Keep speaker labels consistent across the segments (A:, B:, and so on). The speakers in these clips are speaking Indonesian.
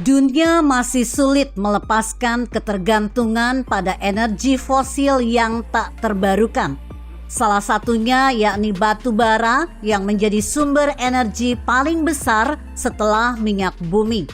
A: Dunia masih sulit melepaskan ketergantungan pada energi fosil yang tak terbarukan. Salah satunya yakni batu bara yang menjadi sumber energi paling besar setelah minyak bumi.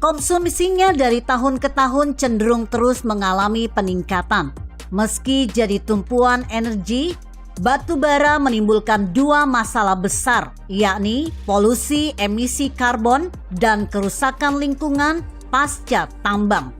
A: Konsumsinya dari tahun ke tahun cenderung terus mengalami peningkatan. Meski jadi tumpuan energi, batu bara menimbulkan dua masalah besar, yakni polusi emisi karbon dan kerusakan lingkungan pasca tambang.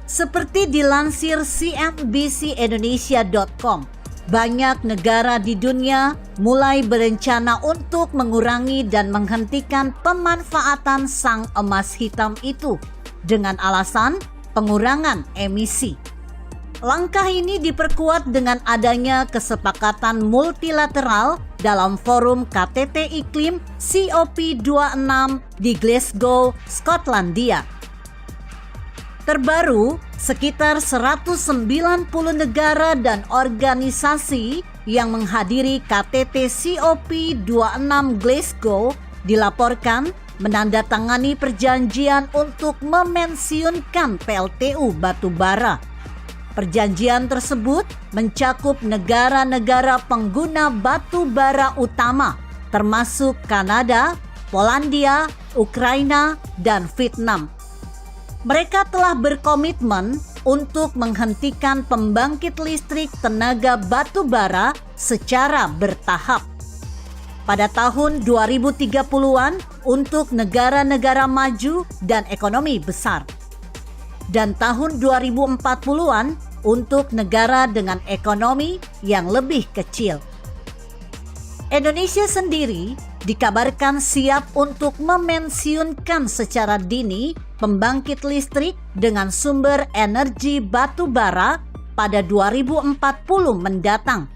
A: Seperti dilansir cnbcindonesia.com, banyak negara di dunia mulai berencana untuk mengurangi dan menghentikan pemanfaatan sang emas hitam itu dengan alasan pengurangan emisi. Langkah ini diperkuat dengan adanya kesepakatan multilateral dalam forum KTT Iklim COP26 di Glasgow, Skotlandia. Terbaru, sekitar 190 negara dan organisasi yang menghadiri KTT COP26 Glasgow dilaporkan menandatangani perjanjian untuk memensiunkan PLTU batu bara. Perjanjian tersebut mencakup negara-negara pengguna batu bara utama, termasuk Kanada, Polandia, Ukraina, dan Vietnam. Mereka telah berkomitmen untuk menghentikan pembangkit listrik tenaga batu bara secara bertahap. Pada tahun 2030-an untuk negara-negara maju dan ekonomi besar. Dan tahun 2040-an untuk negara dengan ekonomi yang lebih kecil. Indonesia sendiri dikabarkan siap untuk memensiunkan secara dini pembangkit listrik dengan sumber energi batu bara pada 2040 mendatang.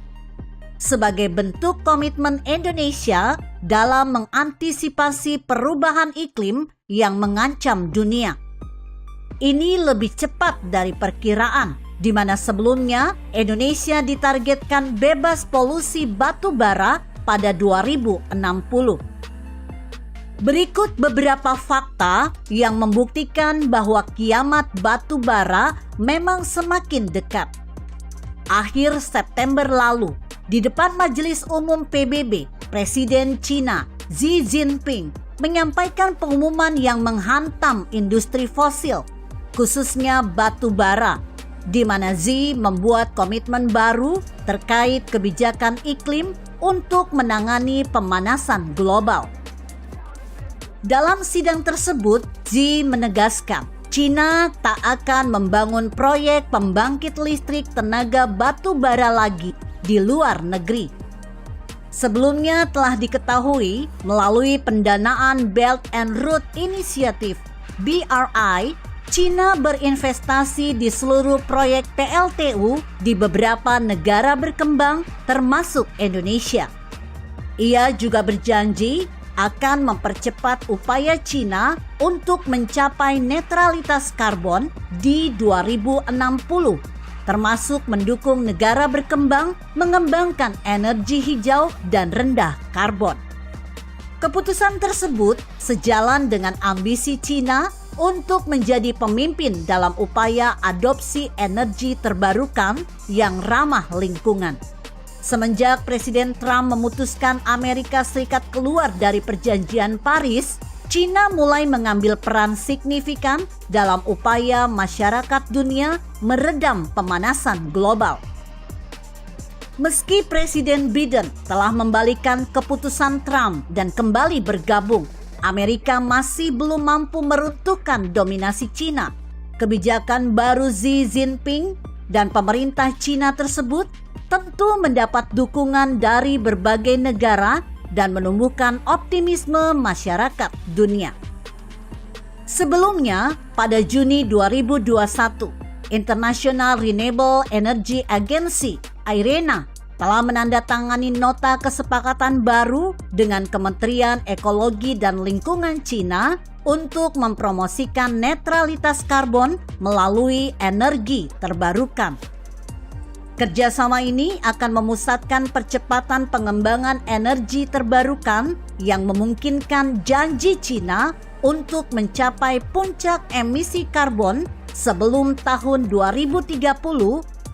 A: Sebagai bentuk komitmen Indonesia dalam mengantisipasi perubahan iklim yang mengancam dunia. Ini lebih cepat dari perkiraan, di mana sebelumnya Indonesia ditargetkan bebas polusi batu bara pada 2060. Berikut beberapa fakta yang membuktikan bahwa kiamat batu bara memang semakin dekat. Akhir September lalu, di depan Majelis Umum PBB, Presiden China Xi Jinping menyampaikan pengumuman yang menghantam industri fosil, khususnya batu bara, di mana Xi membuat komitmen baru terkait kebijakan iklim untuk menangani pemanasan global. Dalam sidang tersebut, Xi menegaskan China tak akan membangun proyek pembangkit listrik tenaga batu bara lagi di luar negeri. Sebelumnya telah diketahui melalui pendanaan Belt and Road Initiative (BRI), China berinvestasi di seluruh proyek PLTU di beberapa negara berkembang termasuk Indonesia. Ia juga berjanji akan mempercepat upaya China untuk mencapai netralitas karbon di 2060, termasuk mendukung negara berkembang mengembangkan energi hijau dan rendah karbon. Keputusan tersebut sejalan dengan ambisi China untuk menjadi pemimpin dalam upaya adopsi energi terbarukan yang ramah lingkungan. Semenjak Presiden Trump memutuskan Amerika Serikat keluar dari Perjanjian Paris, China mulai mengambil peran signifikan dalam upaya masyarakat dunia meredam pemanasan global. Meski Presiden Biden telah membalikkan keputusan Trump dan kembali bergabung, Amerika masih belum mampu meruntuhkan dominasi China. Kebijakan baru Xi Jinping dan pemerintah China tersebut tentu mendapat dukungan dari berbagai negara dan menumbuhkan optimisme masyarakat dunia. Sebelumnya, pada Juni 2021, International Renewable Energy Agency (IRENA) telah menandatangani nota kesepakatan baru dengan Kementerian Ekologi dan Lingkungan China untuk mempromosikan netralitas karbon melalui energi terbarukan. Kerjasama ini akan memusatkan percepatan pengembangan energi terbarukan yang memungkinkan janji China untuk mencapai puncak emisi karbon sebelum tahun 2030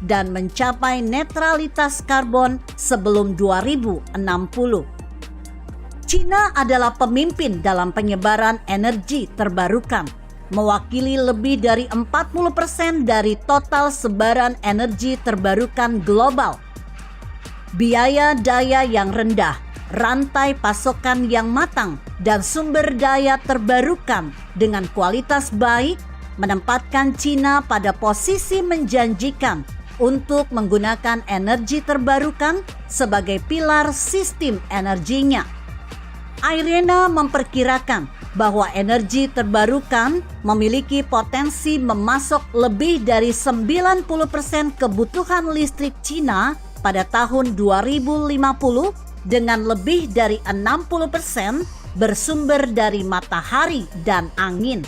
A: dan mencapai netralitas karbon sebelum 2060. China adalah pemimpin dalam penyebaran energi terbarukan, mewakili lebih dari 40% dari total sebaran energi terbarukan global. Biaya daya yang rendah, rantai pasokan yang matang, dan sumber daya terbarukan dengan kualitas baik menempatkan China pada posisi menjanjikan untuk menggunakan energi terbarukan sebagai pilar sistem energinya. IRENA memperkirakan bahwa energi terbarukan memiliki potensi memasok lebih dari 90% kebutuhan listrik China pada tahun 2050 dengan lebih dari 60% bersumber dari matahari dan angin.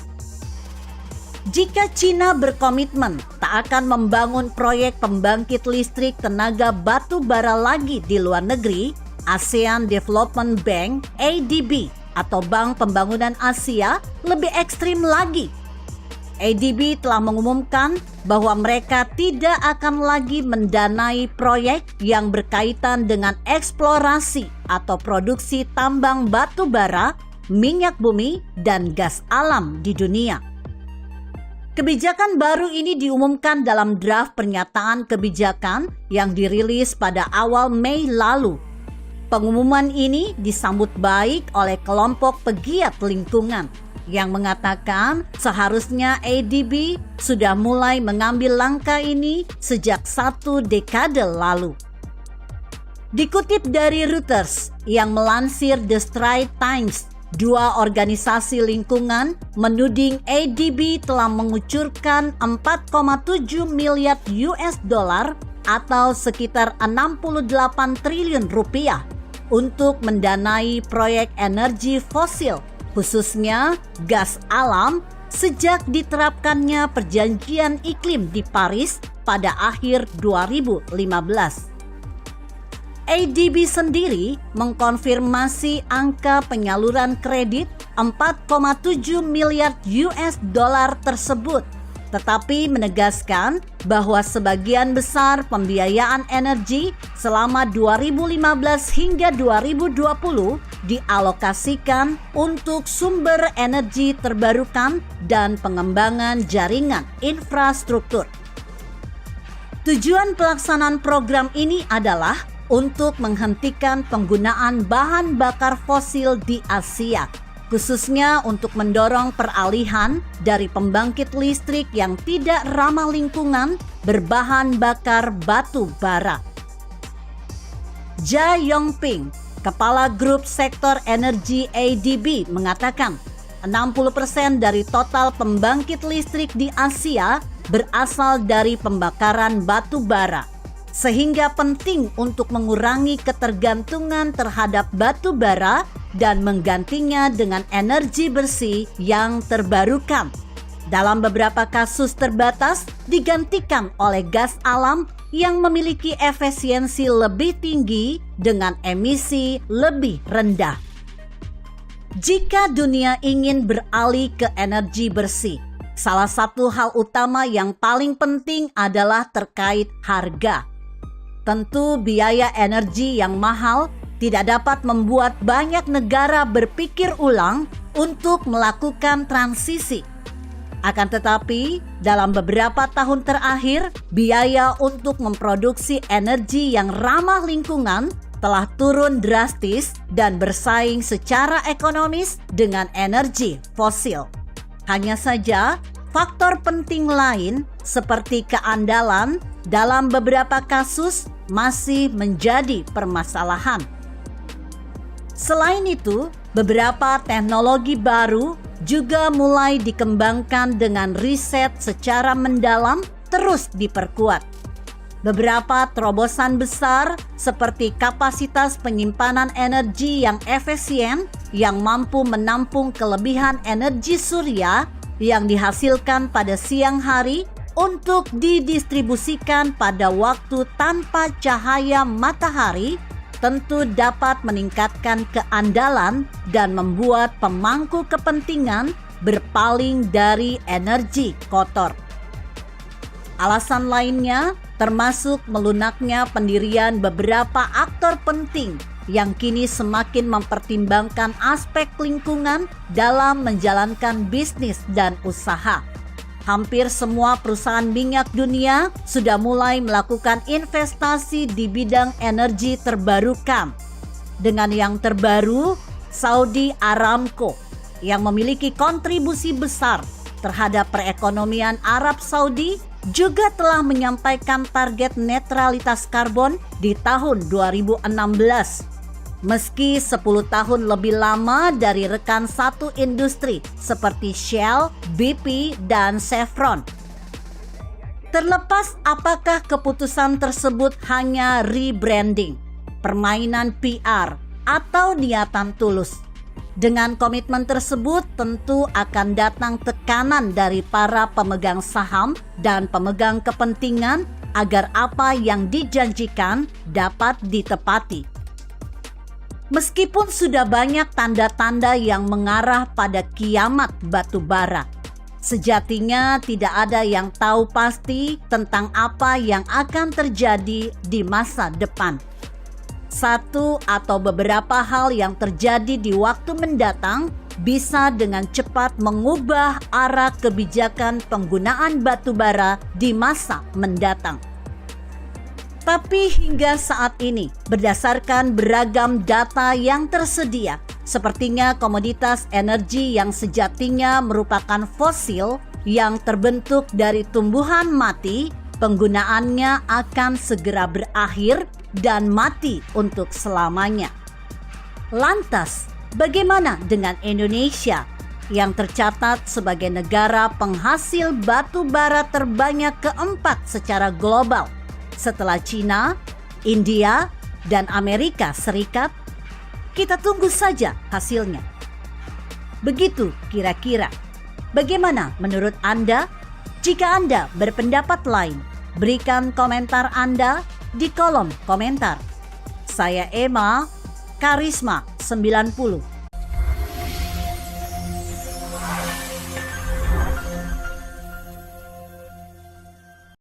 A: Jika China berkomitmen tak akan membangun proyek pembangkit listrik tenaga batu bara lagi di luar negeri, ASEAN Development Bank (ADB) atau Bank Pembangunan Asia lebih ekstrim lagi. ADB telah mengumumkan bahwa mereka tidak akan lagi mendanai proyek yang berkaitan dengan eksplorasi atau produksi tambang batu bara, minyak bumi, dan gas alam di dunia. Kebijakan baru ini diumumkan dalam draft pernyataan kebijakan yang dirilis pada awal Mei lalu. Pengumuman ini disambut baik oleh kelompok pegiat lingkungan yang mengatakan seharusnya ADB sudah mulai mengambil langkah ini sejak 1 dekade lalu. Dikutip dari Reuters yang melansir The Straits Times, dua organisasi lingkungan menuding ADB telah mengucurkan 4,7 miliar US dollar atau sekitar 68 triliun rupiah untuk mendanai proyek energi fosil, khususnya gas alam, sejak diterapkannya perjanjian iklim di Paris pada akhir 2015. ADB sendiri mengkonfirmasi angka penyaluran kredit 4,7 miliar US dollar tersebut, tetapi menegaskan bahwa sebagian besar pembiayaan energi selama 2015 hingga 2020 dialokasikan untuk sumber energi terbarukan dan pengembangan jaringan infrastruktur. Tujuan pelaksanaan program ini adalah untuk menghentikan penggunaan bahan bakar fosil di Asia, khususnya untuk mendorong peralihan dari pembangkit listrik yang tidak ramah lingkungan berbahan bakar batu bara. Jia Yongping, Kepala Grup Sektor Energi ADB, mengatakan 60% dari total pembangkit listrik di Asia berasal dari pembakaran batu bara, sehingga penting untuk mengurangi ketergantungan terhadap batu bara dan menggantinya dengan energi bersih yang terbarukan. Dalam beberapa kasus terbatas digantikan oleh gas alam yang memiliki efisiensi lebih tinggi dengan emisi lebih rendah. Jika dunia ingin beralih ke energi bersih, salah satu hal utama yang paling penting adalah terkait harga. Tentu biaya energi yang mahal tidak dapat membuat banyak negara berpikir ulang untuk melakukan transisi. Akan tetapi, dalam beberapa tahun terakhir, biaya untuk memproduksi energi yang ramah lingkungan telah turun drastis dan bersaing secara ekonomis dengan energi fosil. Hanya saja, faktor penting lain seperti keandalan dalam beberapa kasus masih menjadi permasalahan. Selain itu, beberapa teknologi baru juga mulai dikembangkan dengan riset secara mendalam terus diperkuat. Beberapa terobosan besar seperti kapasitas penyimpanan energi yang efisien yang mampu menampung kelebihan energi surya yang dihasilkan pada siang hari untuk didistribusikan pada waktu tanpa cahaya matahari tentu dapat meningkatkan keandalan dan membuat pemangku kepentingan berpaling dari energi kotor. Alasan lainnya termasuk melunaknya pendirian beberapa aktor penting yang kini semakin mempertimbangkan aspek lingkungan dalam menjalankan bisnis dan usaha. Hampir semua perusahaan minyak dunia sudah mulai melakukan investasi di bidang energi terbarukan. Dengan yang terbaru, Saudi Aramco yang memiliki kontribusi besar terhadap perekonomian Arab Saudi juga telah menyampaikan target netralitas karbon di tahun 2016. Meski 10 tahun lebih lama dari rekan satu industri seperti Shell, BP, dan Chevron. Terlepas apakah keputusan tersebut hanya rebranding, permainan PR, atau niatan tulus, dengan komitmen tersebut tentu akan datang tekanan dari para pemegang saham dan pemegang kepentingan agar apa yang dijanjikan dapat ditepati. Meskipun sudah banyak tanda-tanda yang mengarah pada kiamat batu bara, sejatinya tidak ada yang tahu pasti tentang apa yang akan terjadi di masa depan. Satu atau beberapa hal yang terjadi di waktu mendatang bisa dengan cepat mengubah arah kebijakan penggunaan batu bara di masa mendatang. Tapi hingga saat ini, berdasarkan beragam data yang tersedia, sepertinya komoditas energi yang sejatinya merupakan fosil yang terbentuk dari tumbuhan mati, penggunaannya akan segera berakhir dan mati untuk selamanya. Lantas, bagaimana dengan Indonesia yang tercatat sebagai negara penghasil batu bara terbanyak keempat secara global setelah China, India, dan Amerika Serikat? Kita tunggu saja hasilnya. Begitu kira-kira. Bagaimana menurut Anda? Jika Anda berpendapat lain, berikan komentar Anda di kolom komentar. Saya Emma, Karisma 90.